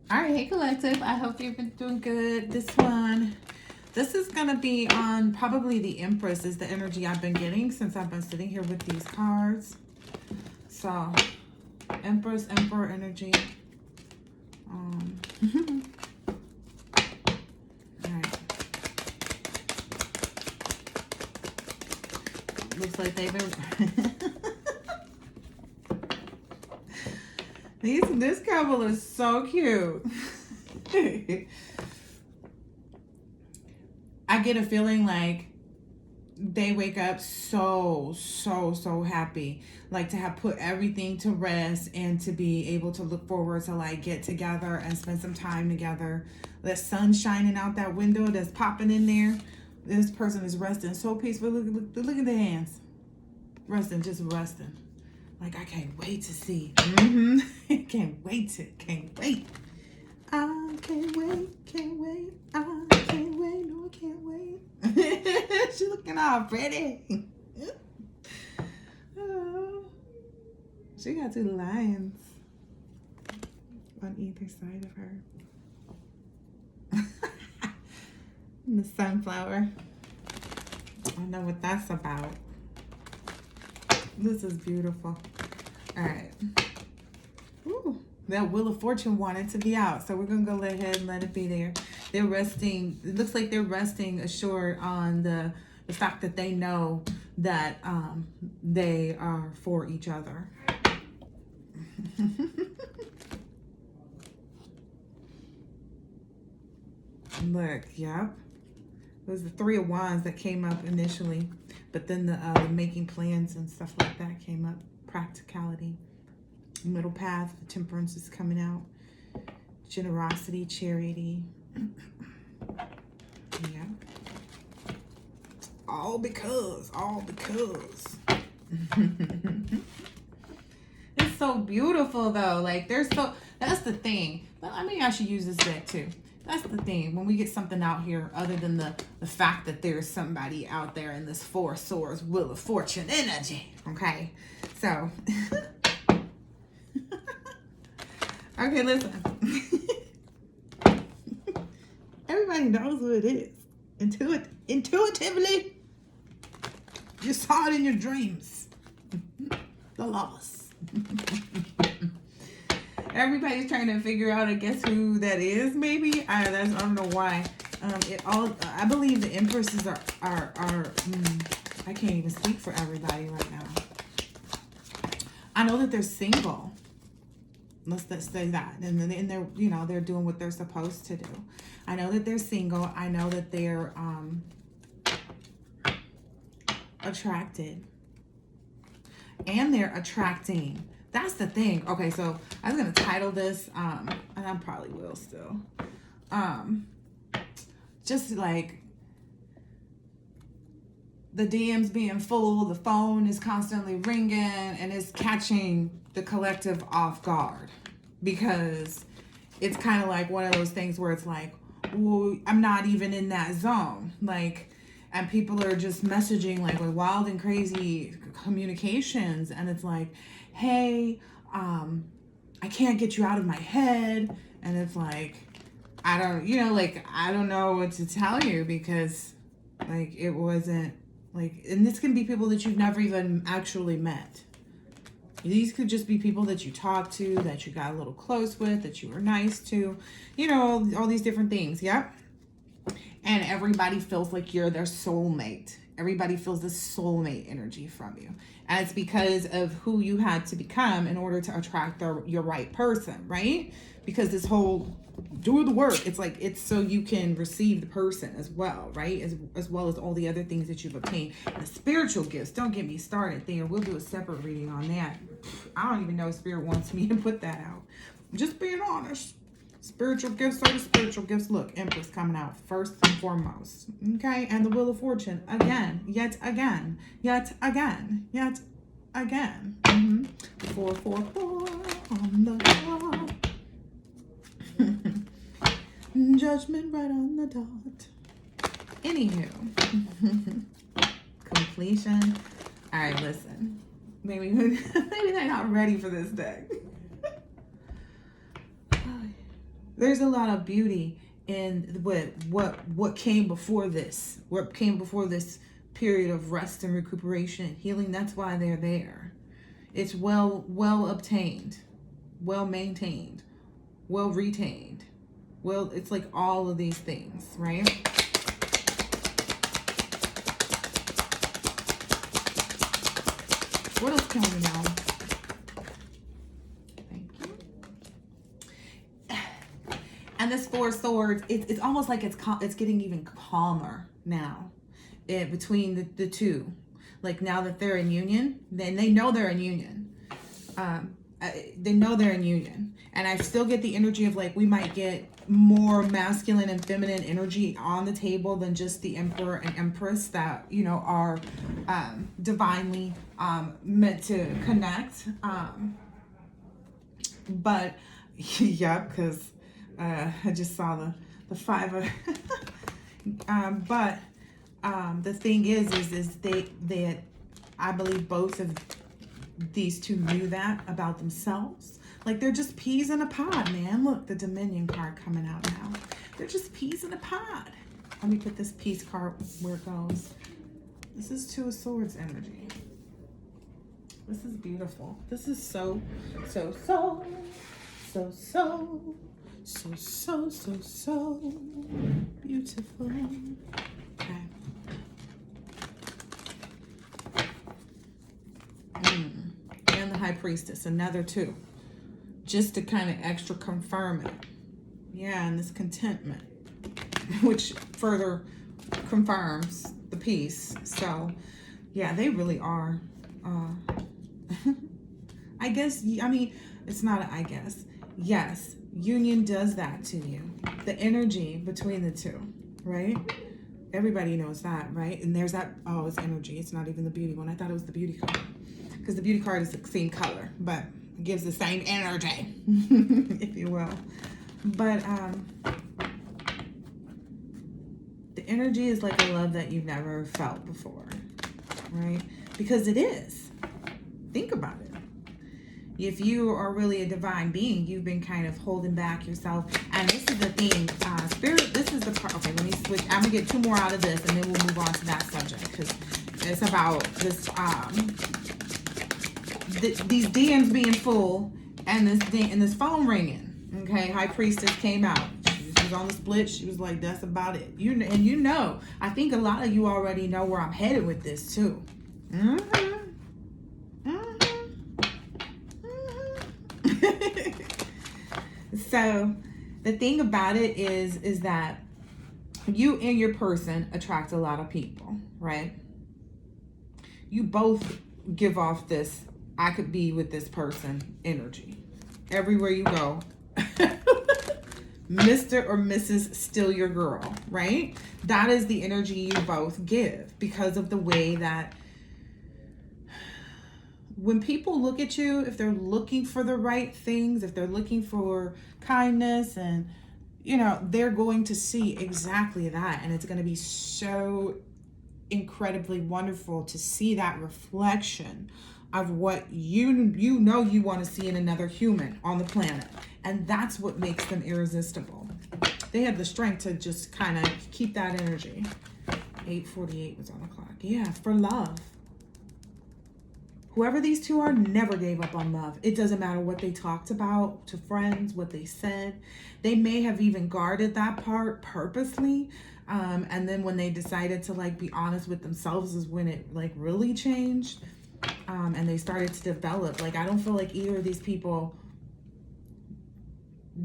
All right, hey collective. I hope you've been doing good. This is going to be on probably the Empress is the energy I've been getting since I've been sitting here with these cards. So, Empress, Emperor energy. All right. Looks like they've been... This couple is so cute. I get a feeling like they wake up so happy, like to have put everything to rest and to be able to look forward to like get together and spend some time together. The sun shining out that window that's popping in there. This person is resting so peaceful. Look at the hands. Resting, just resting. Like, I can't wait to see. Can't wait. I can't wait. I can't wait. No, I can't wait. She's looking all pretty. Oh, she got two lions on either side of her. And the sunflower. I don't know what that's about. This is beautiful. All right. Ooh, that Wheel of Fortune wanted to be out, so we're gonna go ahead and let it be there. They're resting. It looks like they're resting assured on the fact that they know that they are for each other. Look, yep. It was the Three of Wands that came up initially, but then the making plans and stuff like that came up. Practicality. Middle path, the Temperance is coming out. Generosity, charity. Yeah. All because. It's so beautiful though. Like that's the thing. I mean, I should use this deck too. That's the thing. When we get something out here, other than the fact that there's somebody out there in this Four Swords Wheel of Fortune energy. Okay. So, okay, listen. Everybody knows who it is. Intuitively, you saw it in your dreams. The loss. Everybody's trying to figure out, I guess, who that is. Maybe I don't know why. I believe the Empresses are I can't even speak for everybody right now. I know that they're single. Let's say that, and they're doing what they're supposed to do. I know that they're single. I know that they're attracted, and they're attracting. That's the thing. Okay, so I was gonna title this, and I probably will still. Just like the DMs being full, the phone is constantly ringing, and it's catching the collective off guard because it's kind of like one of those things where it's like, well, I'm not even in that zone. Like, and people are just messaging like with wild and crazy communications, and it's like, hey, I can't get you out of my head. And it's like, I don't know what to tell you because like it wasn't like, and this can be people that you've never even actually met. These could just be people that you talk to, that you got a little close with, that you were nice to, all these different things. Yep. And everybody feels like you're their soulmate. Everybody feels this soulmate energy from you. And it's because of who you had to become in order to attract your right person, right? Because this whole do the work, it's like, it's so you can receive the person as well, right? As well as all the other things that you've obtained. And the spiritual gifts, don't get me started there. We'll do a separate reading on that. I don't even know if Spirit wants me to put that out. Just being honest. Spiritual gifts are the spiritual gifts. Look, Empress coming out first and foremost. Okay? And the Wheel of Fortune. Again. Yet again. 444 on the clock. Judgment right on the dot. Anywho. Completion. Alright, listen. Maybe they're not ready for this deck. There's a lot of beauty in what came before this. What came before this period of rest and recuperation and healing. That's why they're there. It's well obtained, well maintained, well retained. Well, it's like all of these things, right? What else can we know? Thank you. And this Four of Swords, it's almost like it's getting even calmer now between the two. Like now that they're in union, then they know they're in union. They know they're in union. And I still get the energy of like we might get more masculine and feminine energy on the table than just the Emperor and Empress that, you know, are divinely meant to connect. But yeah, because I just saw the five of but the thing is they I believe both of these two knew that about themselves. Like they're just peas in a pod, man. Look, the Dominion card coming out now. They're just peas in a pod. Let me put this peace card where it goes. This is Two of Swords energy. This is beautiful. This is so beautiful. Okay. And the High Priestess, another two. Just to kind of extra confirm it. Yeah, and this contentment, which further confirms the peace. So, yeah, they really are. I guess, I mean, it's not an I guess. Yes, union does that to you. The energy between the two, right? Everybody knows that, right? And there's that, oh, it's energy. It's not even the beauty one. I thought it was the beauty card. Because the beauty card is the same color, but it gives the same energy, if you will. But the energy is like a love that you've never felt before, right? Because it is. Think about it. If you are really a divine being, you've been kind of holding back yourself. And this is the thing, spirit, this is the part, okay, let me switch. I'm gonna get two more out of this and then we'll move on to that subject because it's about this, these DMs being full and this phone ringing. Okay, High Priestess came out. She was on the split. She was like, "That's about it." You know, I think a lot of you already know where I'm headed with this too. So, the thing about it is that you and your person attract a lot of people, right? You both give off this I could be with this person energy. Everywhere you go, Mr. or Mrs. Still your girl, right? That is the energy you both give because of the way that when people look at you, if they're looking for the right things, if they're looking for kindness and, you know, they're going to see exactly that. And it's going to be so incredibly wonderful to see that reflection of what you know you want to see in another human on the planet. And that's what makes them irresistible. They have the strength to just kind of keep that energy. 8:48 was on the clock. Yeah, for love. Whoever these two are never gave up on love. It doesn't matter what they talked about to friends, what they said. They may have even guarded that part purposely. And then when they decided to like be honest with themselves is when it like really changed. And they started to develop. Like, I don't feel like either of these people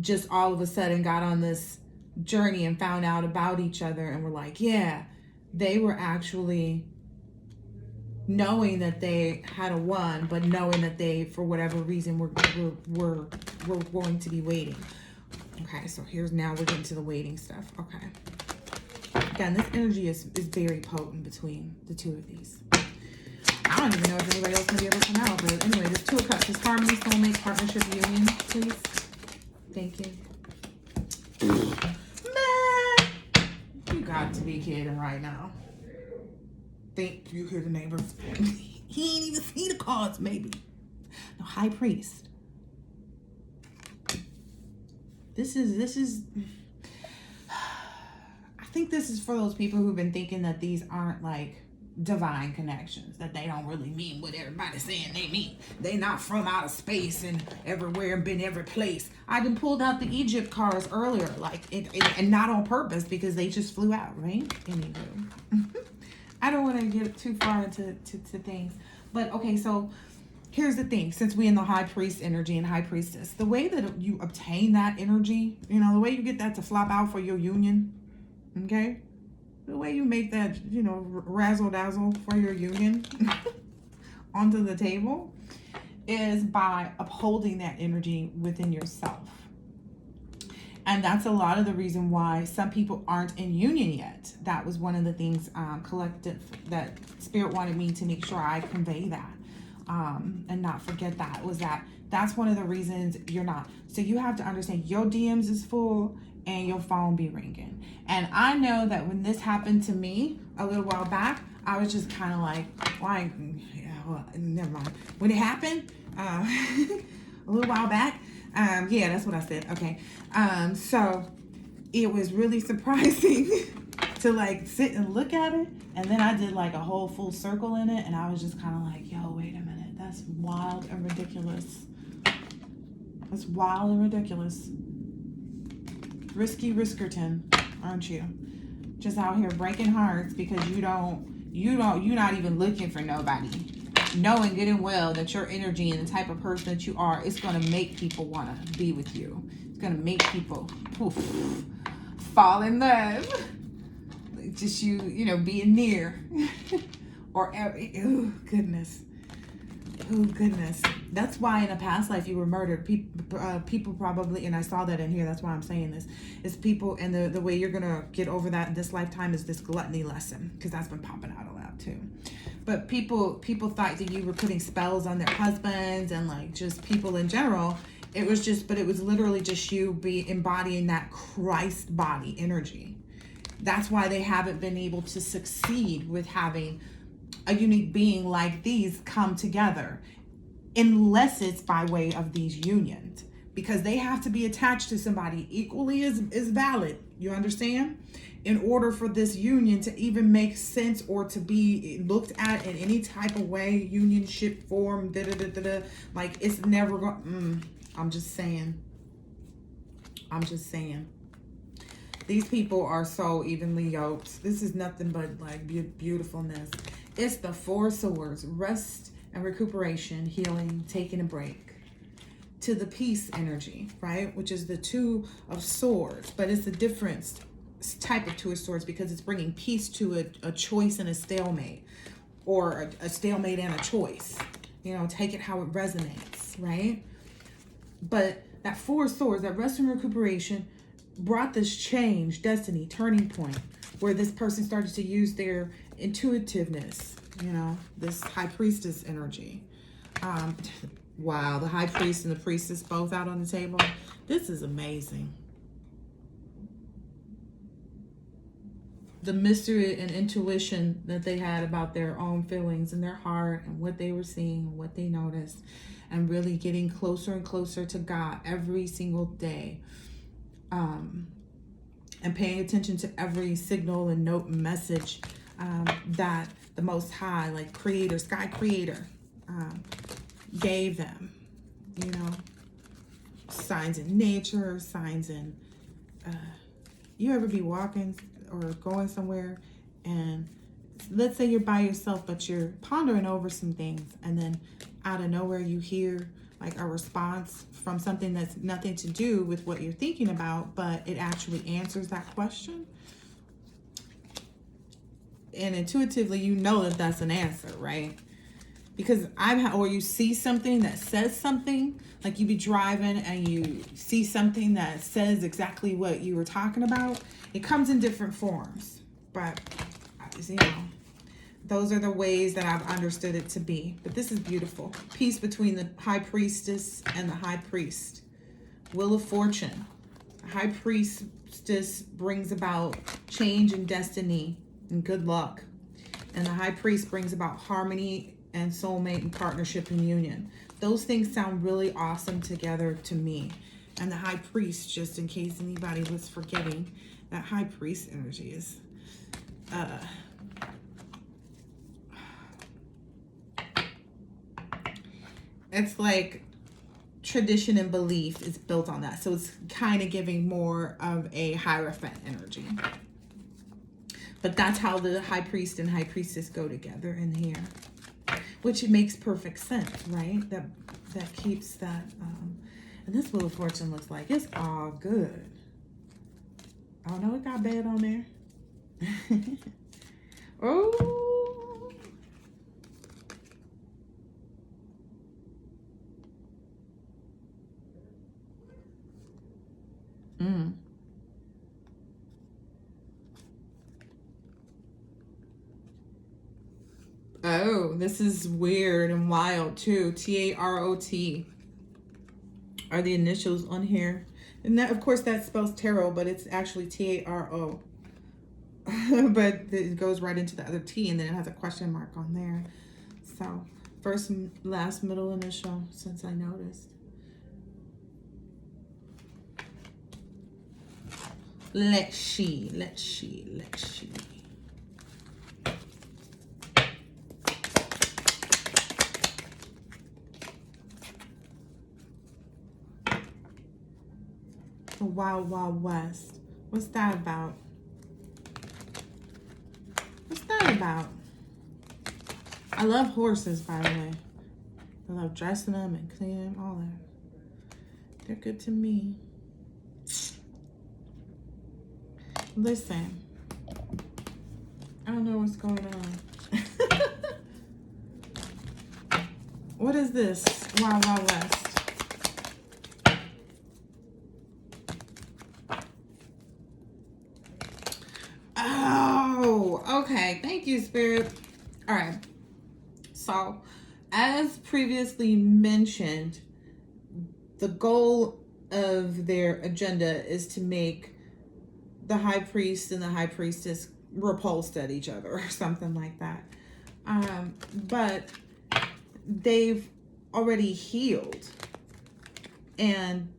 just all of a sudden got on this journey and found out about each other and were like, yeah, they were actually knowing that they had a one, but knowing that they, for whatever reason, were going to be waiting. Okay, so now we're getting to the waiting stuff. Okay. Again, this energy is very potent between the two of these. I don't even know if anybody else can be able to come out, but anyway, there's Two of Cups. Is harmony, soulmate, partnership, union, please? Thank you. Man, you got to be kidding right now. Think you hear the neighbors. He ain't even see the cards, maybe. No, High Priest. This is I think this is for those people who've been thinking that these aren't like divine connections, that they don't really mean what everybody's saying they mean. They not from outer space and everywhere and been every place. I done pulled out the Egypt cards earlier, like and not on purpose, because they just flew out, right? Anywho. I don't want to get too far into things. But okay, so here's the thing. Since we in the high priest energy and high priestess, the way that you obtain that energy, you know, the way you get that to flop out for your union, okay? The way you make that, you know, razzle dazzle for your union onto the table is by upholding that energy within yourself. And that's a lot of the reason why some people aren't in union yet. That was one of the things collective that Spirit wanted me to make sure I convey that and not forget that, was that that's one of the reasons you're not. So you have to understand your DMs is full and your phone be ringing. And I know that when this happened to me a little while back, I was just kind of like, why? Yeah, well, never mind. When it happened, a little while back, yeah, that's what I said. Okay. So it was really surprising to like sit and look at it. And then I did like a whole full circle in it. And I was just kind of like, yo, wait a minute. That's wild and ridiculous. That's wild and ridiculous. Risky Riskerton, aren't you? Just out here breaking hearts because you're not even looking for nobody. Knowing good and well that your energy and the type of person that you are, it's going to make people want to be with you. It's going to make people fall in love. Just you know, being near. Or, oh, goodness. Oh, goodness. That's why in a past life you were murdered. People probably, and I saw that in here, that's why I'm saying this, is people, and the way you're going to get over that this lifetime is this gluttony lesson, because that's been popping out a lot too. But people thought that you were putting spells on their husbands and like just people in general. It was literally just you embodying that Christ body energy. That's why they haven't been able to succeed with having a unique being like these come together, unless it's by way of these unions, because they have to be attached to somebody equally as valid. You understand? In order for this union to even make sense or to be looked at in any type of way, unionship form, like it's never going. I'm just saying. These people are so evenly yoked. This is nothing but like beautifulness. It's the Four Swords: rest and recuperation, healing, taking a break. To the peace energy, right? Which is the Two of Swords, but it's a different type of Two of Swords because it's bringing peace to a choice and a stalemate, or a stalemate and a choice. You know, take it how it resonates, right? But that Four of Swords, that rest and recuperation, brought this change, destiny, turning point, where this person started to use their intuitiveness, you know, this high priestess energy. Wow, the high priest and the priestess both out on the table. This is amazing. The mystery and intuition that they had about their own feelings and their heart and what they were seeing and what they noticed, and really getting closer and closer to God every single day. And paying attention to every signal and note and message that the Most High, like Creator, Sky Creator, gave them. You know, signs in nature, signs in, you ever be walking or going somewhere and let's say you're by yourself, but you're pondering over some things, and then out of nowhere you hear like a response from something that's nothing to do with what you're thinking about, but it actually answers that question. And intuitively, you know that that's an answer, right? Because or you see something that says something, like you be driving and you see something that says exactly what you were talking about. It comes in different forms, but you know, those are the ways that I've understood it to be. But this is beautiful. Peace between the high priestess and the high priest. Wheel of Fortune. The high priestess brings about change and destiny and good luck. And the high priest brings about harmony and soulmate and partnership and union. Those things sound really awesome together to me. And the high priest, just in case anybody was forgetting, that high priest energy is it's like tradition and belief is built on that. So it's kind of giving more of a Hierophant energy. But that's how the high priest and high priestess go together in here, which it makes perfect sense, right? That keeps that. And this Wheel of Fortune looks like it's all good. Oh no, it got bad on there. Oh. Mm. Oh, this is weird and wild too. Tarot are the initials on here. And that, of course, that spells tarot, but it's actually Taro. But it goes right into the other T, and then it has a question mark on there. So, first, last, middle initial, since I noticed. Let's see. The Wild Wild West. What's that about? What's that about? I love horses, by the way. I love dressing them and cleaning them, all that. They're good to me. Listen, I don't know what's going on. What is this? Wild Wild West. Oh, okay. Thank you, Spirit. All right. So, as previously mentioned, the goal of their agenda is to make the high priest and the high priestess repulsed at each other or something like that. But they've already healed and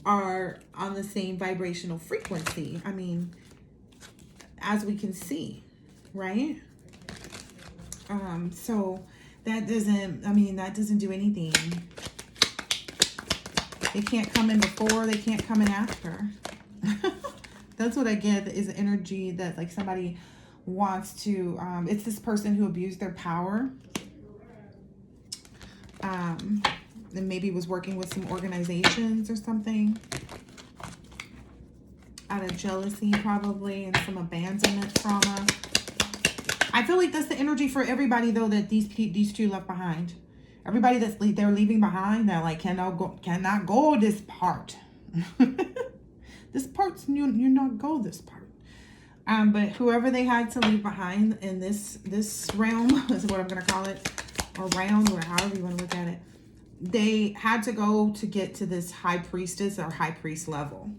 are on the same vibrational frequency. I mean, as we can see, right? So that doesn't do anything. They can't come in before, they can't come in after. That's what I get, is the energy that like somebody wants to, it's this person who abused their power. And maybe was working with some organizations or something. Out of jealousy probably, and some abandonment trauma. I feel like that's the energy for everybody though that these two left behind. Everybody they're leaving behind, they're like, cannot go this part. This part's you not go this part. But whoever they had to leave behind in this realm is what I'm gonna call it, or realm, or however you want to look at it. They had to go to get to this high priestess or high priest level.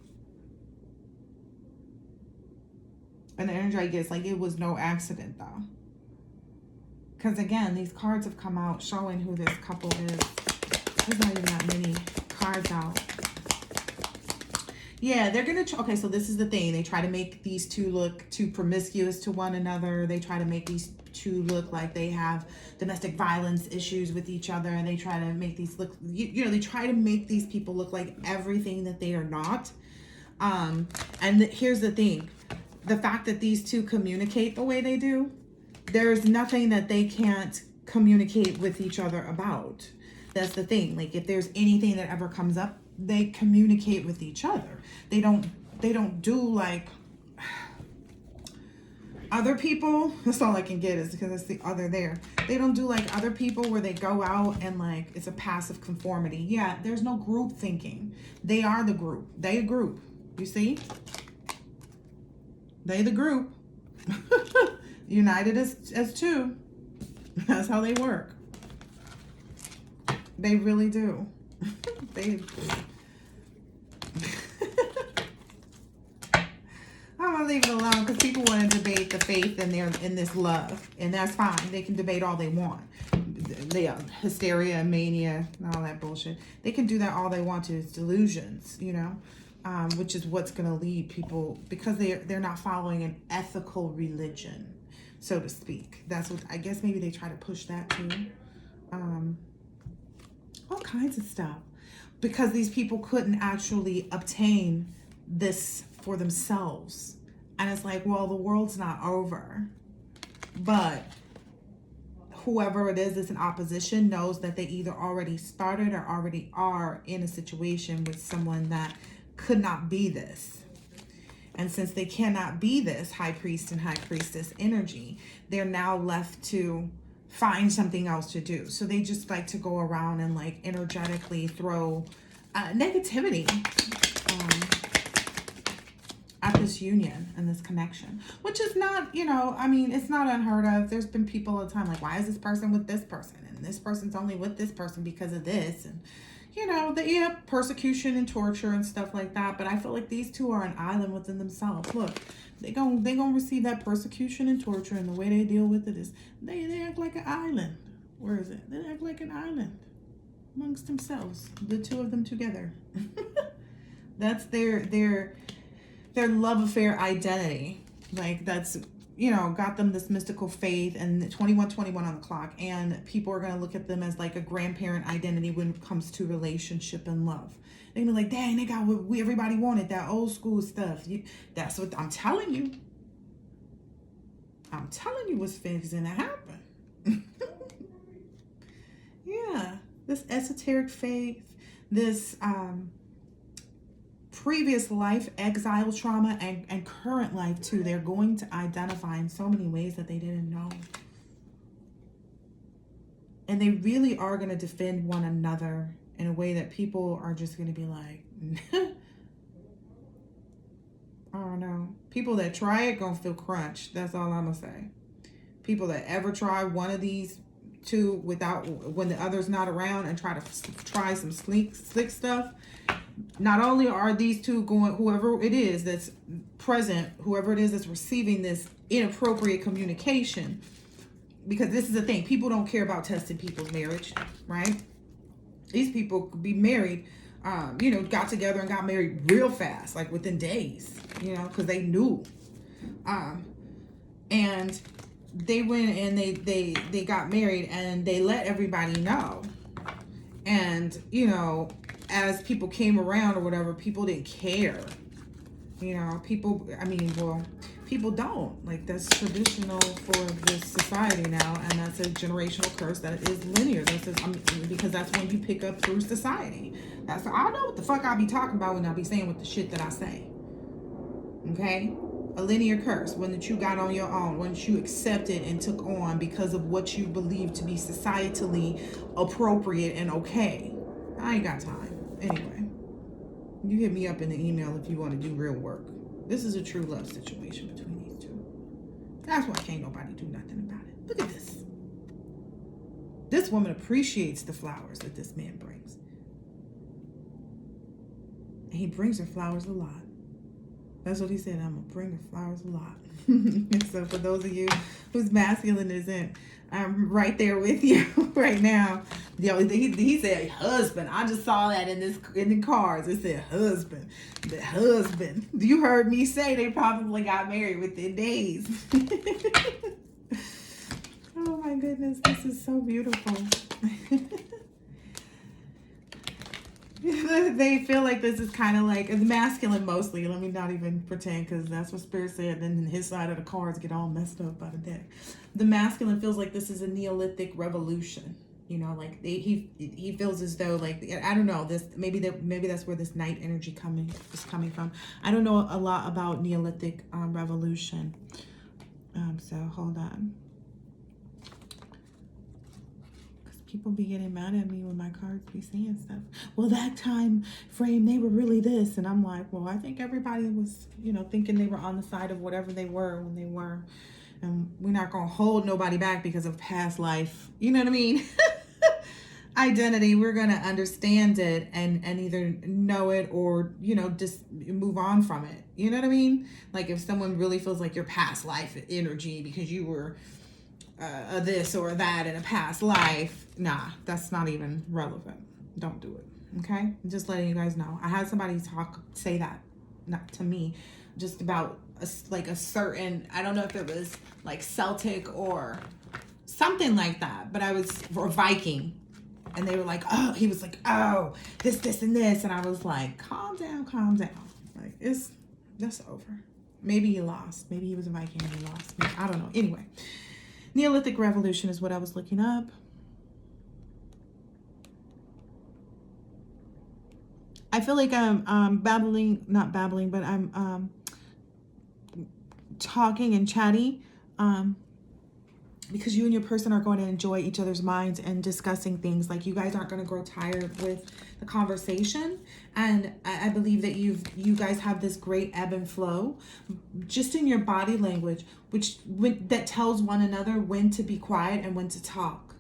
And the energy I get is like it was no accident though. Because again, these cards have come out showing who this couple is. There's not even that many cards out. Yeah, they're going to... Okay, so this is the thing. They try to make these two look too promiscuous to one another. They try to make these two look like they have domestic violence issues with each other. And they try to make these look... You know, they try to make these people look like everything that they are not. And here's the thing. The fact that these two communicate the way they do, there's nothing that they can't communicate with each other about. That's the thing. Like, if there's anything that ever comes up, they communicate with each other. They don't do like other people. That's all I can get, is because it's the other there. They don't do like other people where they go out and like it's a passive conformity. Yeah, there's no group thinking. They are the group. They a group. You see? They the group. United as two. That's how they work. They really do. I'm gonna leave it alone because people want to debate the faith in this love, and that's fine. They can debate all they want. hysteria, mania, and all that bullshit. They can do that all they want to. It's delusions, you know, which is what's going to lead people, because they're not following an ethical religion, so to speak. That's what, I guess maybe they try to push that too. All kinds of stuff, because these people couldn't actually obtain this for themselves. And it's like, well, the world's not over, but whoever it is that's in opposition knows that they either already started or already are in a situation with someone that could not be this. And since they cannot be this high priest and high priestess energy, they're now left to find something else to do. So they just like to go around and like energetically throw negativity at this union and this connection, which is not, you know, I mean, it's not unheard of. There's been people all the time like, why is this person with this person? And this person's only with this person because of this. And, you know, persecution and torture and stuff like that. But I feel like these two are an island within themselves. Look, they gonna receive that persecution and torture, and the way they deal with it is they act like an island. Where is it? They act like an island amongst themselves, the two of them together. That's their love affair identity. Like, that's, you know, got them this mystical faith, and 2121 on the clock, and people are going to look at them as like a grandparent identity when it comes to relationship and love. They're gonna be like, dang, they got what everybody wanted, that old school stuff. That's what I'm telling you. I'm telling you what's fixing to happen. Yeah, this esoteric faith, this previous life exile trauma, and current life too. They're going to identify in so many ways that they didn't know. And they really are going to defend one another in a way that people are just going to be like, I don't know. People that try it going to feel crunched. That's all I'm going to say. People that ever try one of these two when the other's not around and try some slick stuff, not only are these two going, whoever it is that's present, whoever it is that's receiving this inappropriate communication, because this is the thing, people don't care about testing people's marriage, right? These people could be married, you know, got together and got married real fast, like within days, you know, because they knew. And they went and they got married, and they let everybody know. And, you know, as people came around or whatever, people didn't care. You know, people don't. Like, that's traditional for this society now, and that's a generational curse that is linear. Because that's when you pick up through society. I know what the fuck I be talking about when I be saying what the shit that I say. Okay? A linear curse, one that you got on your own, one that you accepted and took on because of what you believe to be societally appropriate and okay. I ain't got time. Anyway, you hit me up in the email if you want to do real work. This is a true love situation between these two. That's why can't nobody do nothing about it. Look at this. This woman appreciates the flowers that this man brings. And he brings her flowers a lot. That's what he said. I'm going to bring her flowers a lot. So for those of you whose masculine isn't, I'm right there with you right now. He said husband. I just saw that in the cards. It said husband. The husband. You heard me say they probably got married within days. Oh my goodness, this is so beautiful. They feel like this is kind of like masculine mostly. Let me not even pretend, because that's what Spirit said. Then his side of the cards get all messed up by the deck. The masculine feels like this is a Neolithic revolution. You know, like he feels as though, like, I don't know, this maybe that's where this night energy is coming from. I don't know a lot about Neolithic revolution. So hold on. People be getting mad at me when my cards be saying stuff. Well, that time frame, they were really this. And I'm like, well, I think everybody was, you know, thinking they were on the side of whatever they were when they were. And we're not going to hold nobody back because of past life. You know what I mean? Identity. We're going to understand it and either know it or, you know, just move on from it. You know what I mean? Like, if someone really feels like your past life energy because you were this or that in a past life. Nah, that's not even relevant. Don't do it. Okay? Just letting you guys know. I had somebody say that, not to me, just about a certain, I don't know if it was like Celtic or something like that, but I was for Viking. And they were like, oh, he was like, oh, this, and this. And I was like, calm down. Like, that's over. Maybe he lost. Maybe he was a Viking and he lost. Maybe, I don't know. Anyway, Neolithic Revolution is what I was looking up. I feel like I'm not babbling, but I'm talking and chatty. Because you and your person are going to enjoy each other's minds and discussing things. Like, you guys aren't going to grow tired with the conversation. And I believe that you guys have this great ebb and flow just in your body language, that tells one another when to be quiet and when to talk.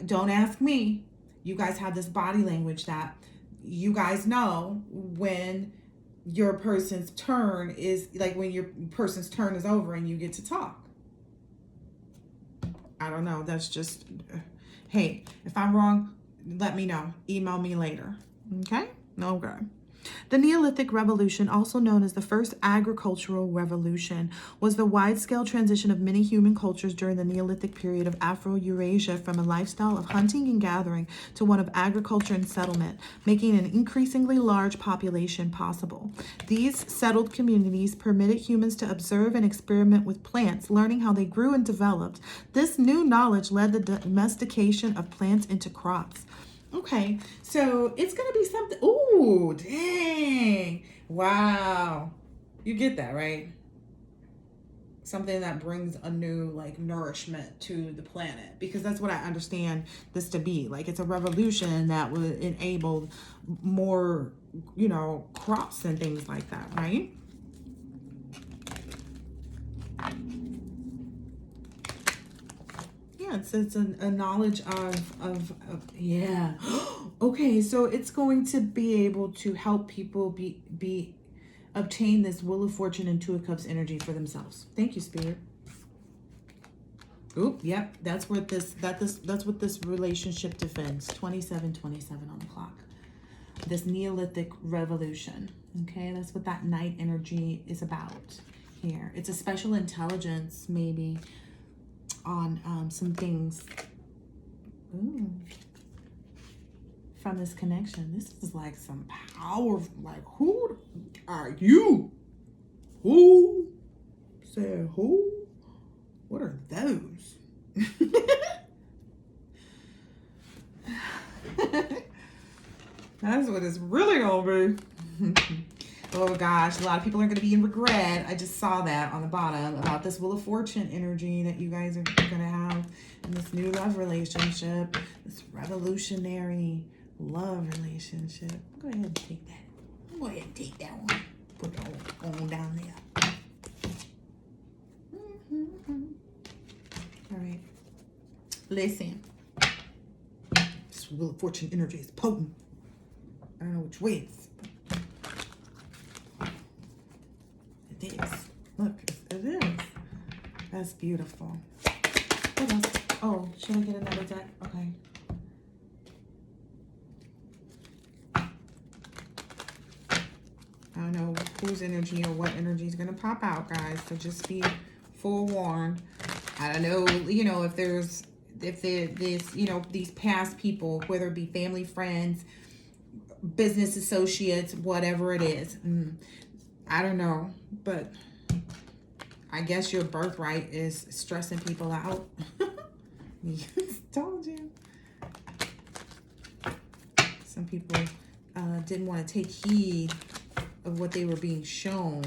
Don't ask me. You guys have this body language that you guys know when your person's turn is, like when your person's turn is over and you get to talk. I don't know. That's just, hey, if I'm wrong, let me know. Email me later. Okay? Okay. The Neolithic Revolution, also known as the First Agricultural Revolution, was the wide-scale transition of many human cultures during the Neolithic period of Afro-Eurasia from a lifestyle of hunting and gathering to one of agriculture and settlement, making an increasingly large population possible. These settled communities permitted humans to observe and experiment with plants, learning how they grew and developed. This new knowledge led the domestication of plants into crops. Okay, so it's going to be something. Ooh, dang. Wow. You get that, right? Something that brings a new, like, nourishment to the planet. Because that's what I understand this to be. Like, it's a revolution that would enable more, crops and things like that, right? It's a knowledge of yeah. Okay, so it's going to be able to help people obtain this Wheel of Fortune and Two of Cups energy for themselves. Thank you, Spirit. Oop, yep, that's what this relationship defends. 27 on the clock. This Neolithic Revolution. Okay, that's what that night energy is about here. It's a special intelligence, maybe, on some things. Ooh. From this connection. This is like some power. Like, who are you? Who said who? What are those? That's what it's really gonna be. Oh gosh, a lot of people are going to be in regret. I just saw that on the bottom about this Wheel of Fortune energy that you guys are going to have in this new love relationship, this revolutionary love relationship. Go ahead and take that. Go ahead and take that one. Put it on down there. All right. Listen. This Wheel of Fortune energy is potent. I don't know which way it's. It is. Look, it is. That's beautiful. What else? Oh, should I get another deck? Okay. I don't know whose energy or what energy is going to pop out, guys. So just be forewarned. I don't know, if there's these past people, whether it be family, friends, business associates, whatever it is. I don't know, but I guess your birthright is stressing people out. Told you. Some people didn't want to take heed of what they were being shown,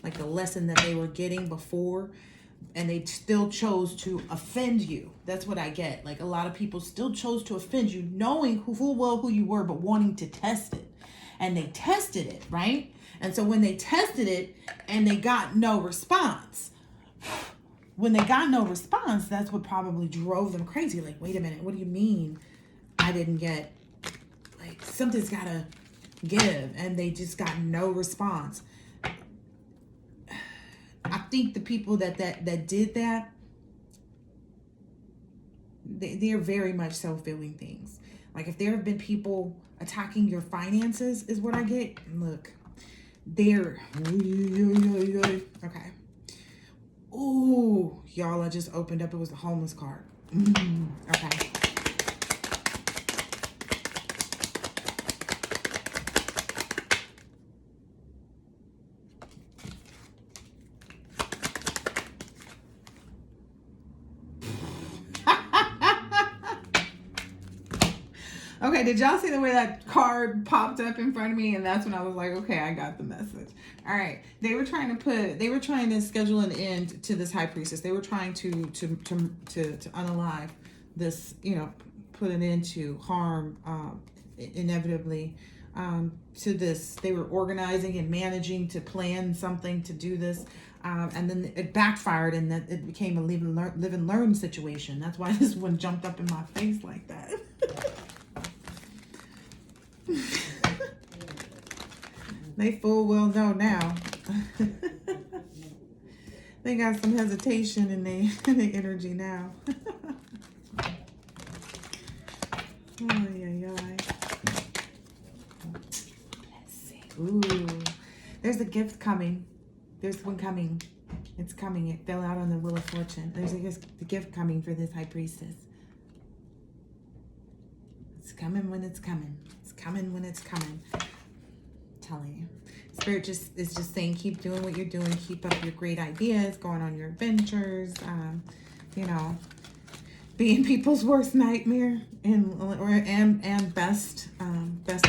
like the lesson that they were getting before, and they still chose to offend you. That's what I get. Like, a lot of people still chose to offend you, knowing full well who you were, but wanting to test it. And they tested it, right? And so when they tested it and they got no response, that's what probably drove them crazy. Like, wait a minute, what do you mean I didn't get, like, something's got to give, and they just got no response. I think the people that did that, They're very much so feeling things. Like if there have been people attacking your finances is what I get. Look, they're okay. Ooh, y'all, I just opened up. It was the homeless card. Okay. Okay, did y'all see the way that card popped up in front of me? And that's when I was like, okay, I got the message. All right. They were trying to schedule an end to this high priestess. They were trying to unalive this, put an end to harm, inevitably, to this. They were organizing and managing to plan something to do this. And then it backfired, and that it became a live and learn situation. That's why this one jumped up in my face like that. They full well know now. They got some hesitation in their energy now. Oh, yeah. Let's see. Ooh, there's a gift coming. There's one coming. It's coming. It fell out on the Wheel of Fortune. There's a gift coming for this high priestess. It's coming when it's coming. It's coming when it's coming. I'm telling you. Spirit is just saying, keep doing what you're doing. Keep up your great ideas. Going on your adventures. Being people's worst nightmare and best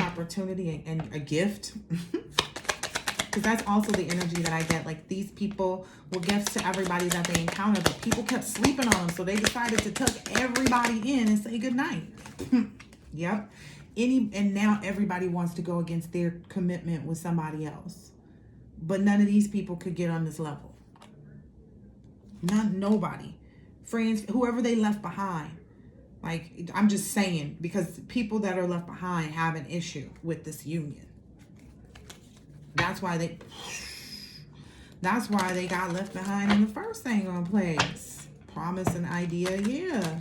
opportunity and a gift. Because that's also the energy that I get. Like, these people were gifts to everybody that they encountered, but people kept sleeping on them, so they decided to tuck everybody in and say goodnight. Yep. And now everybody wants to go against their commitment with somebody else. But none of these people could get on this level. Nobody. Friends, whoever they left behind. Like, I'm just saying, because people that are left behind have an issue with this union. That's why they got left behind in the first thing on place. Promise and idea, yeah.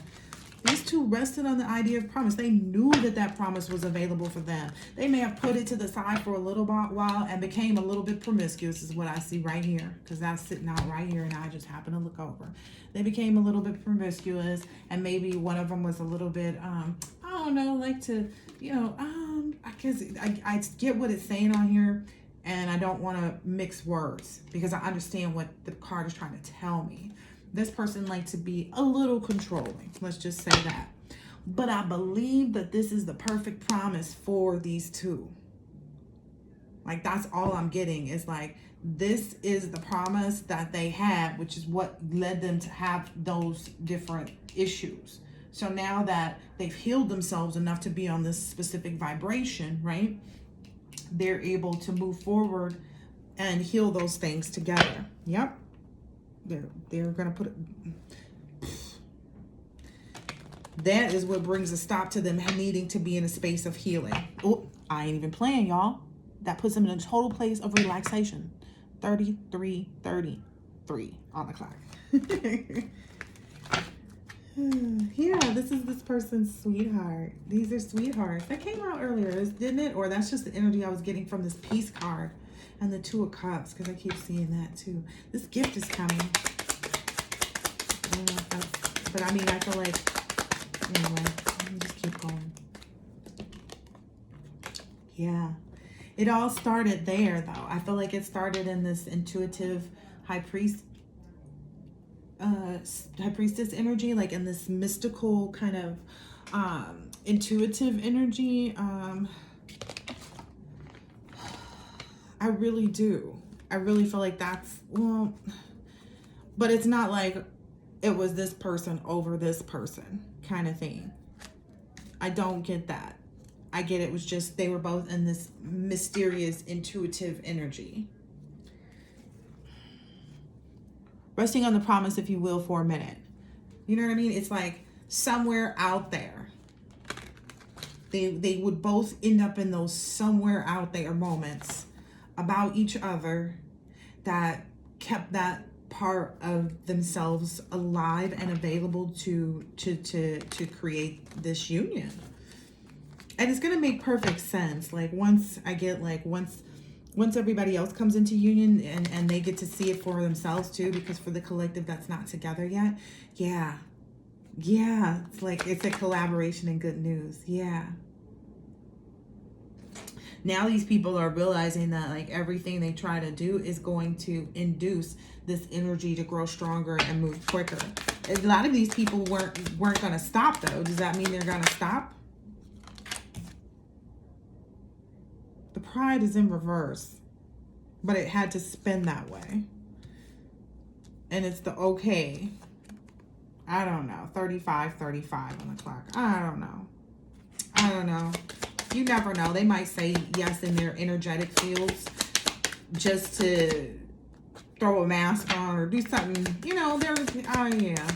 These two rested on the idea of promise. They knew that promise was available for them. They may have put it to the side for a little while and became a little bit promiscuous, is what I see right here. Because that's sitting out right here and I just happen to look over. They became a little bit promiscuous, and maybe one of them was a little bit, I don't know, like to, I guess I get what it's saying on here. And I don't want to mix words because I understand what the card is trying to tell me. This person likes to be a little controlling. Let's just say that. But I believe that this is the perfect promise for these two. Like, that's all I'm getting is like, this is the promise that they had, which is what led them to have those different issues. So now that they've healed themselves enough to be on this specific vibration, right? They're able to move forward and heal those things together. Yep. They're going to put it. That is what brings a stop to them needing to be in a space of healing. Oh, I ain't even playing, y'all. That puts them in a total place of relaxation. 33:33 on the clock. Yeah, this is this person's sweetheart. These are sweethearts. That came out earlier, didn't it? Or that's just the energy I was getting from this peace card and the Two of Cups, because I keep seeing that too. This gift is coming. But I mean, I feel like, anyway, let me just keep going. Yeah. It all started there, though. I feel like it started in this intuitive high priestess energy, like in this mystical kind of intuitive energy. I really do. I really feel like that's, well, but it's not like it was this person over this person kind of thing. I don't get that. I get it was just they were both in this mysterious intuitive energy. Resting on the promise, if you will, for a minute. You know what I mean? It's like somewhere out there. They would both end up in those somewhere out there moments about each other that kept that part of themselves alive and available to create this union. And it's gonna make perfect sense. Like once everybody else comes into union and they get to see it for themselves too, because for the collective that's not together yet, yeah, it's like it's a collaboration and good news. Yeah. Now these people are realizing that like everything they try to do is going to induce this energy to grow stronger and move quicker. A lot of these people weren't going to stop though. Does that mean they're going to stop? The pride is in reverse, but it had to spin that way. And it's the okay. I don't know. 35 on the clock. I don't know. You never know. They might say yes in their energetic fields just to throw a mask on or do something. You know, yeah.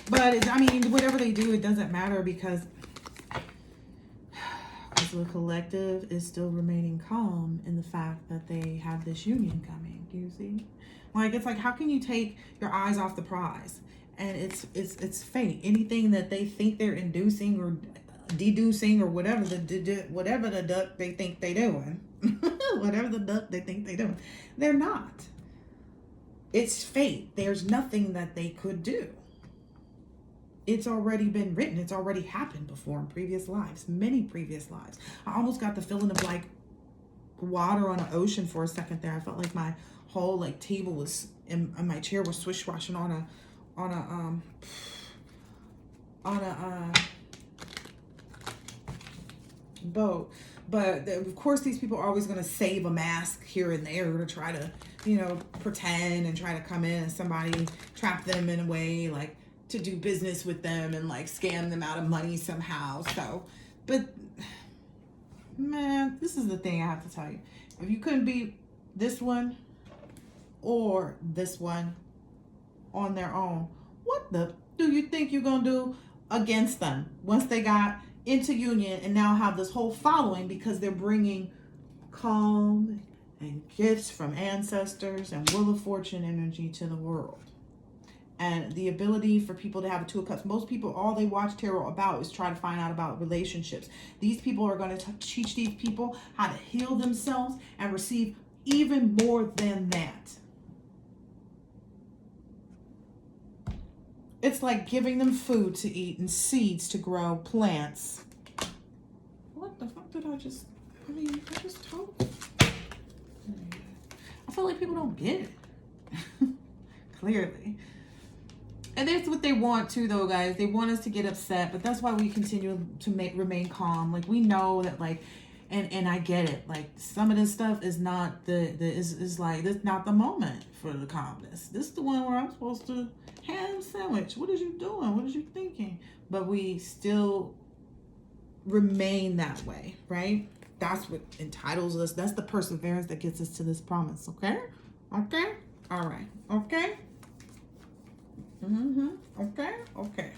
But, whatever they do, it doesn't matter because the collective is still remaining calm in the fact that they have this union coming. Do you see? Like, it's like, how can you take your eyes off the prize? And it's fate. Anything that they think they're inducing or deducing or whatever the duck they think they doing, whatever the duck they think they doing, they're not. It's fate. There's nothing that they could do. It's already been written. It's already happened before in previous lives, many previous lives. I almost got the feeling of like water on an ocean for a second there. I felt like my whole like table was and my chair was swish-washing on a boat. But of course these people are always going to save a mask here and there to try to, pretend and try to come in and somebody trap them in a way like to do business with them and like scam them out of money somehow. So, but man, this is the thing I have to tell you. If you couldn't be this one or this one on their own, what the do you think you're going to do against them once they got into union and now have this whole following because they're bringing calm and gifts from ancestors and Wheel of Fortune energy to the world? And the ability for people to have a Two of Cups. Most people, all they watch tarot about is try to find out about relationships. These people are going to teach these people how to heal themselves and receive even more than that. It's like giving them food to eat and seeds to grow, plants. What the fuck did I just told you. I feel like people don't get it. Clearly. And that's what they want too, though, guys. They want us to get upset, but that's why we continue to remain calm. Like, we know that, like, and I get it. Like, some of this stuff is not is like, this not the moment for the calmness. This is the one where I'm supposed to ham sandwich. What is you doing? What is you thinking? But we still remain that way, right? That's what entitles us. That's the perseverance that gets us to this promise. Okay? Okay? All right. Okay? Okay.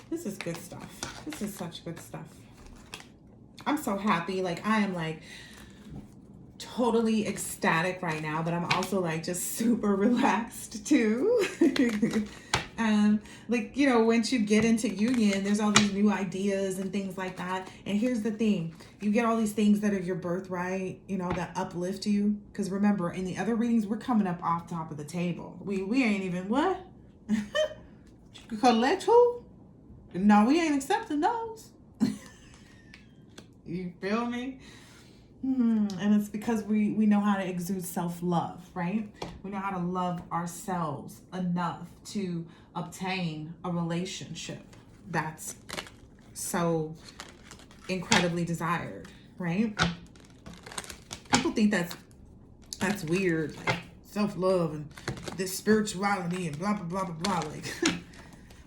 This is good stuff. This is such good stuff. I'm so happy. Like, I am like totally ecstatic right now, but I'm also like just super relaxed too. And like, once you get into union, there's all these new ideas and things like that. And here's the thing. You get all these things that are your birthright, that uplift you. Because remember, in the other readings, we're coming up off top of the table. We ain't even, what? Collect who? No, we ain't accepting those. You feel me? And it's because we know how to exude self-love, right? We know how to love ourselves enough to obtain a relationship that's so incredibly desired, right? People think that's weird, like self-love and this spirituality and blah blah blah blah blah, like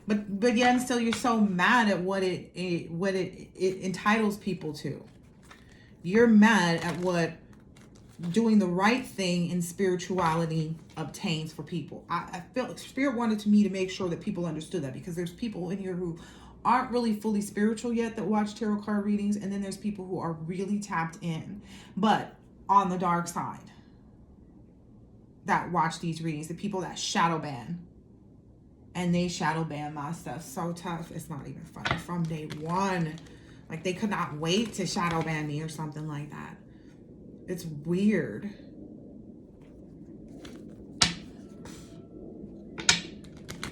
but yet and still you're so mad at what it entitles people to. You're mad at what doing the right thing in spirituality obtains for people. I felt like Spirit wanted me to make sure that people understood that, because there's people in here who aren't really fully spiritual yet that watch tarot card readings, and then there's people who are really tapped in, but on the dark side, that watch these readings, the people that shadow ban. And they shadow ban my stuff so tough, it's not even funny. From day one, like they could not wait to shadow ban me or something like that. It's weird.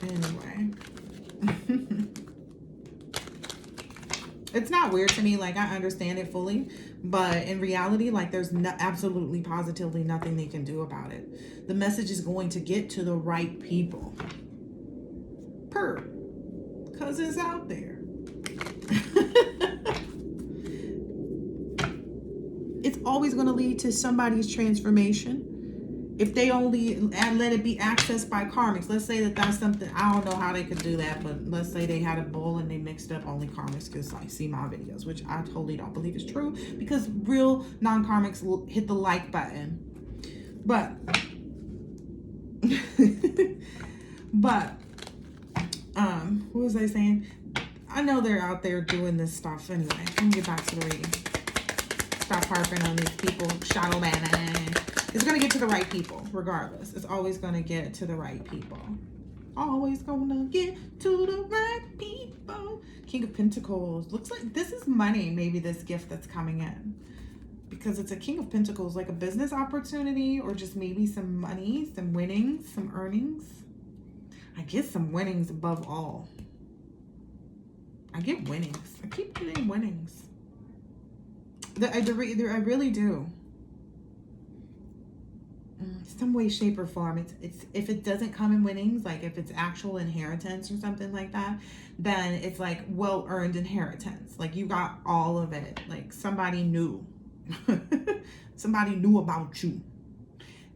Anyway. It's not weird to me. Like, I understand it fully. But in reality, like, there's absolutely, positively nothing they can do about it. The message is going to get to the right people. Because it's out there. It's always going to lead to somebody's transformation. If they only let it be accessed by karmics. Let's say that that's something, I don't know how they could do that, but let's say they had a bowl and they mixed up only karmics because I see my videos, which I totally don't believe is true, because real non-karmics will hit the like button. But, what was I saying? I know they're out there doing this stuff anyway. Let me get back to the reading. Stop harping on these people, shadow banning. It's going to get to the right people, regardless. It's always going to get to the right people. Always going to get to the right people. King of Pentacles. Looks like this is money, maybe this gift that's coming in. Because it's a King of Pentacles, like a business opportunity, or just maybe some money, some winnings, some earnings. I get some winnings above all. I get winnings. I keep getting winnings. I really do. Some way, shape, or form. It's if it doesn't come in winnings, like if it's actual inheritance or something like that, then it's like well-earned inheritance. Like you got all of it. Like somebody knew. Somebody knew about you.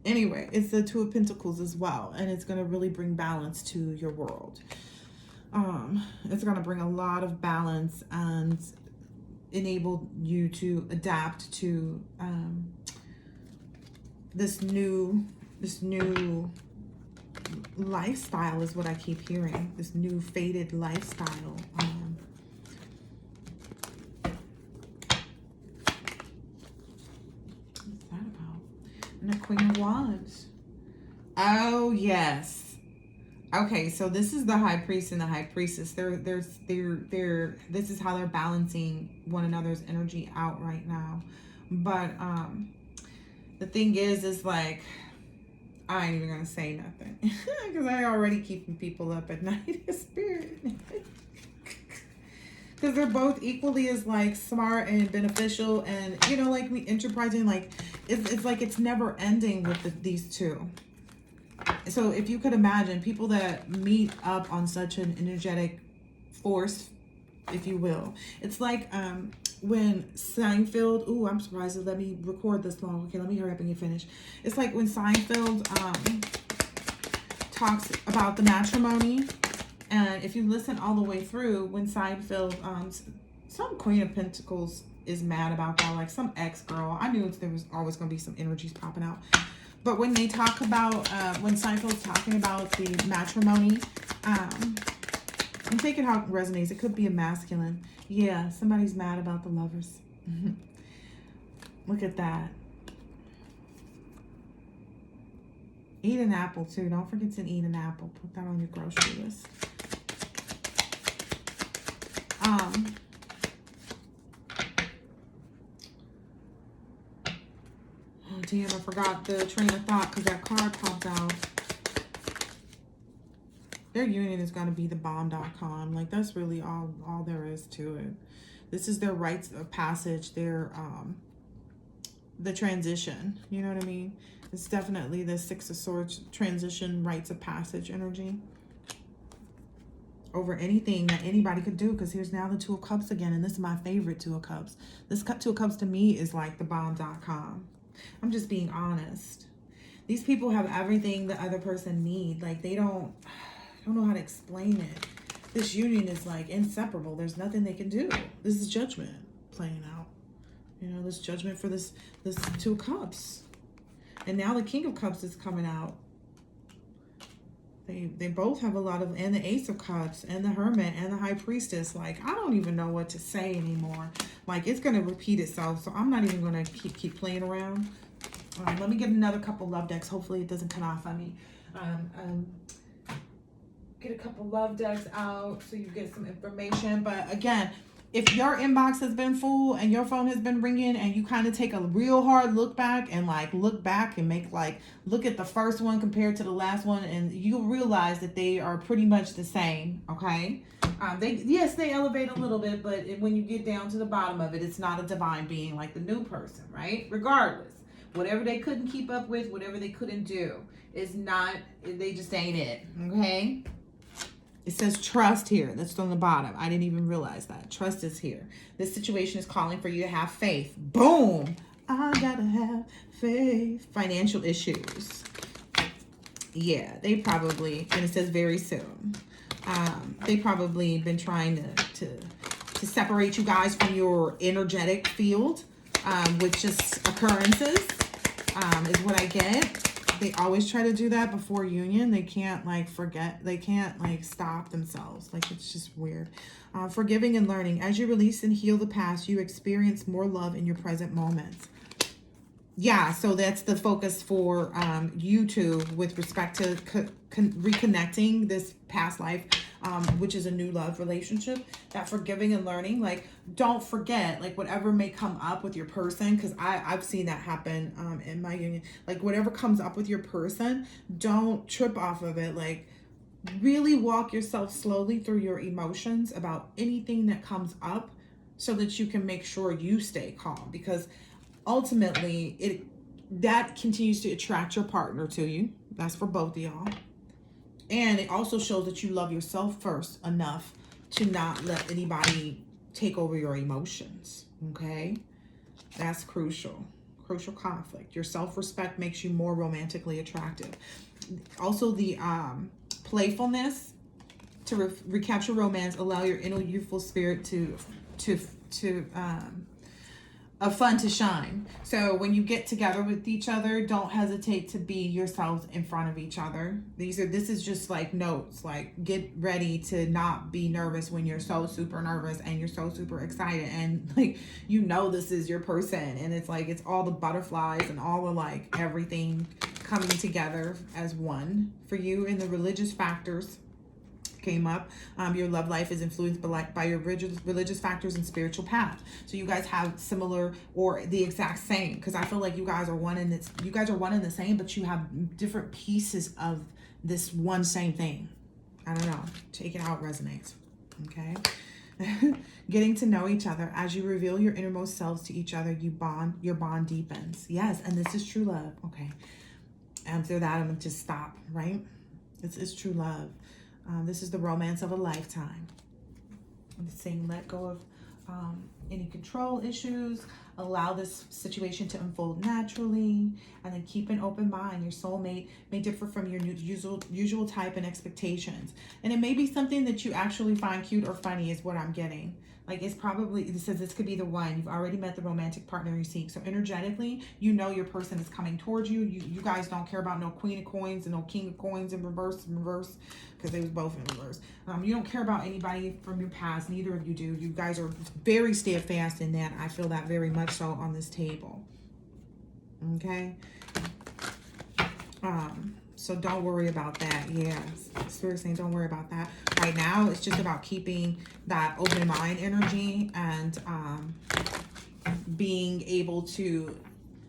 Anyway, it's the Two of Pentacles as well, and it's going to really bring balance to your world. It's going to bring a lot of balance and enable you to adapt to this new lifestyle is what I keep hearing. This new faded lifestyle. What's that about? And the Queen of Wands. Oh yes. Okay, so this is the High Priest and the High Priestess. This is how they're balancing one another's energy out right now. But the thing is like, I ain't even gonna say nothing because I already keeping people up at night in spirit. Because they're both equally as like smart and beneficial, and you know, like we enterprising, like it's like it's never ending with these two. So if you could imagine people that meet up on such an energetic force, if you will, it's like when Seinfeld, ooh, I'm surprised it let me record this long. Okay, let me hurry up and get finished. It's like when Seinfeld talks about the matrimony, and if you listen all the way through, when Seinfeld, some Queen of Pentacles is mad about that, like some ex-girl. I knew there was always going to be some energies popping out. But when they talk about, when Seinfeld's talking about the matrimony, I'm taking how it resonates. It could be a masculine. Yeah, somebody's mad about the lovers. Look at that. Eat an apple, too. Don't forget to eat an apple. Put that on your grocery list. Oh, damn, I forgot the train of thought because that card popped out. Their union is going to be the bomb.com. Like, that's really all there is to it. This is their rites of passage, their, the transition. You know what I mean? It's definitely the Six of Swords transition, rites of passage energy. Over anything that anybody could do, because here's now the Two of Cups again, and this is my favorite Two of Cups. This Two of Cups to me is like the bomb.com. I'm just being honest. These people have everything the other person needs. Like, I don't know how to explain it. This union is like inseparable. There's nothing they can do. This is judgment playing out. You know, this judgment for this Two of Cups. And now the King of Cups is coming out. They both have a lot of, and the Ace of Cups and the Hermit and the High Priestess. Like, I don't even know what to say anymore. Like, it's going to repeat itself, so I'm not even going to keep playing around. Let me get another couple love decks. Hopefully it doesn't cut off on me. Get a couple love decks out so you get some information. But again, if your inbox has been full and your phone has been ringing and you kind of take a real hard look back and make look at the first one compared to the last one, and you'll realize that they are pretty much the same. Okay. They elevate a little bit, but when you get down to the bottom of it, it's not a divine being like the new person, right? Regardless, whatever they couldn't keep up with, whatever they couldn't do, is not, they just ain't it. Okay. It says trust here. That's on the bottom. I didn't even realize that. Trust is here. This situation is calling for you to have faith. Boom. I gotta have faith. Financial issues. Yeah, they probably, and it says very soon. They probably been trying to separate you guys from your energetic field with just occurrences is what I get. They always try to do that before union. They can't they can't stop themselves. Like, it's just weird. Forgiving and learning. As you release and heal the past, you experience more love in your present moments. Yeah, so that's the focus for you two with respect to reconnecting this past life, which is a new love relationship. That forgiving and learning, like, don't forget, like, whatever may come up with your person, because I've seen that happen in my union. Like, whatever comes up with your person, don't trip off of it. Like, really walk yourself slowly through your emotions about anything that comes up so that you can make sure you stay calm, because ultimately that continues to attract your partner to you. That's for both of y'all. And it also shows that you love yourself first enough to not let anybody take over your emotions. Okay? That's crucial. Crucial conflict. Your self-respect makes you more romantically attractive. Also, the playfulness to recapture romance, allow your inner youthful spirit of fun to shine. So when you get together with each other, don't hesitate to be yourselves in front of each other. This is just like notes, like, get ready to not be nervous when you're so super nervous and you're so super excited, and like, this is your person, and it's like, it's all the butterflies and all the like everything coming together as one for you. In the religious factors came up, your love life is influenced by your religious factors and spiritual path. So you guys have similar or the exact same, because I feel like you guys are one in the same, but you have different pieces of this one same thing. I don't know. Take it how it resonates. Okay. Getting to know each other. As you reveal your innermost selves to each other, your bond deepens. Yes, and this is true love. Okay. After that, I'm gonna just stop, right? It's true love. This is the romance of a lifetime. I'm saying let go of any control issues. Allow this situation to unfold naturally, and then keep an open mind. Your soulmate may differ from your usual type and expectations, and it may be something that you actually find cute or funny is what I'm getting. Like, it says this could be the one. You've already met the romantic partner you seek. So energetically, your person is coming towards you. You guys don't care about no queen of coins and no king of coins in reverse, because they was both in reverse. You don't care about anybody from your past. Neither of you do. You guys are very steadfast in that. I feel that very much so on this table. Okay? So don't worry about that. Yeah, Spirit saying don't worry about that. Right now, it's just about keeping that open mind energy and being able to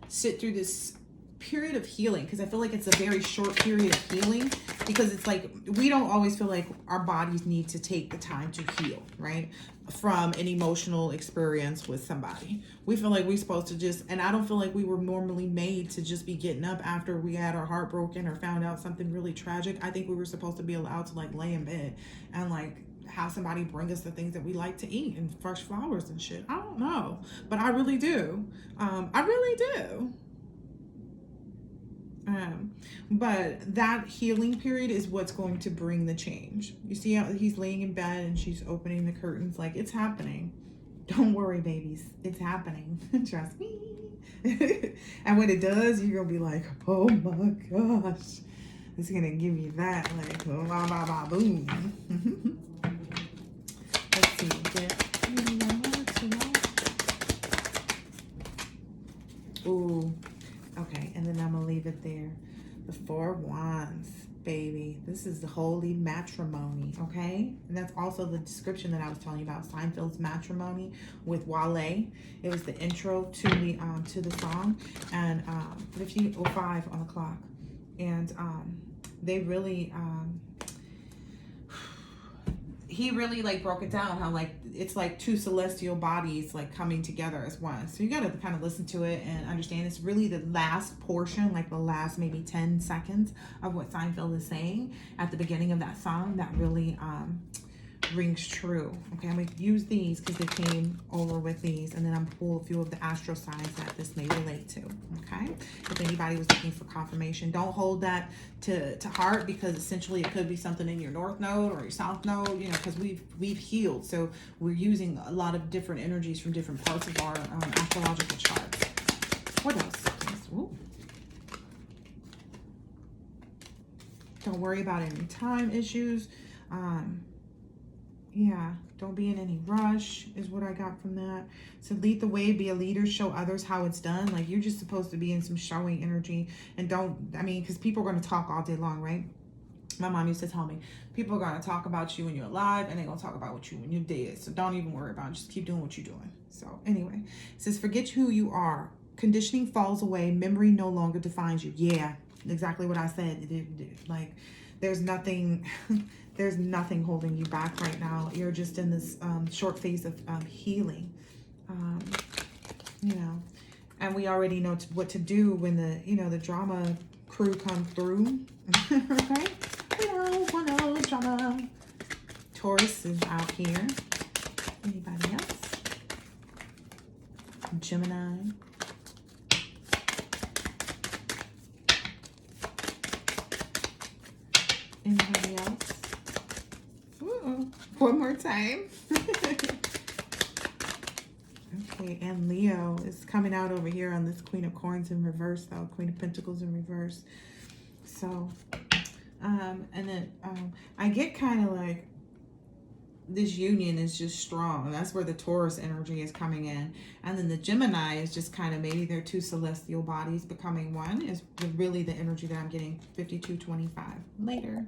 sit through this period of healing, because I feel like it's a very short period of healing, because it's like we don't always feel like our bodies need to take the time to heal, right? From an emotional experience with somebody. We feel like we're supposed to just, and I don't feel like we were normally made to just be getting up after we had our heart broken or found out something really tragic. I think we were supposed to be allowed to like lay in bed and like have somebody bring us the things that we like to eat and fresh flowers and shit. I don't know, but I really do. I really do. But that healing period is what's going to bring the change. You see how he's laying in bed and she's opening the curtains, like, it's happening. Don't worry, babies, it's happening. Trust me. And when it does, you're gonna be like, oh my gosh, It's gonna give you that, like, ba ba ba boom. Let's see. Ooh, okay, and then I'm gonna leave it there. The 4 of Wands, baby. This is the holy matrimony, okay? And that's also the description that I was telling you about, Seinfeld's matrimony with Wale. It was the intro to the song, and 15:05 on the clock, and they really he really like broke it down how like it's like 2 celestial bodies like coming together as one. So you got to kind of listen to it and understand it's really the last portion, like the last maybe 10 seconds of what Seinfeld is saying at the beginning of that song that really rings true. Okay, I'm going to use these because they came over with these, and then I'm pull a few of the astro signs that this may relate to. Okay, if anybody was looking for confirmation, don't hold that to heart, because essentially it could be something in your north node or your south node, you know, because we've healed, so we're using a lot of different energies from different parts of our astrological charts. What else? Ooh. Don't worry about any time issues. Yeah, don't be in any rush is what I got from that. So lead the way, be a leader, show others how it's done. Like, you're just supposed to be in some showing energy, and because people are going to talk all day long, right? My mom used to tell me, people are going to talk about you when you're alive, and they're going to talk about you when you're dead. So don't even worry about it. Just keep doing what you're doing. So anyway, it says, forget who you are. Conditioning falls away. Memory no longer defines you. Yeah, exactly what I said. Like, there's nothing... There's nothing holding you back right now. You're just in this short phase of healing, you know. And we already know what to do when the drama crew come through. Okay, we don't want no drama. Taurus is out here. Anybody else? Gemini. Anybody else? One more time. Okay, and Leo is coming out over here on this Queen of Coins in reverse, though. Queen of Pentacles in reverse. So, and then I get kind of like this union is just strong. That's where the Taurus energy is coming in. And then the Gemini is just kind of maybe they're 2 celestial bodies becoming one is really the energy that I'm getting. 5225. Later.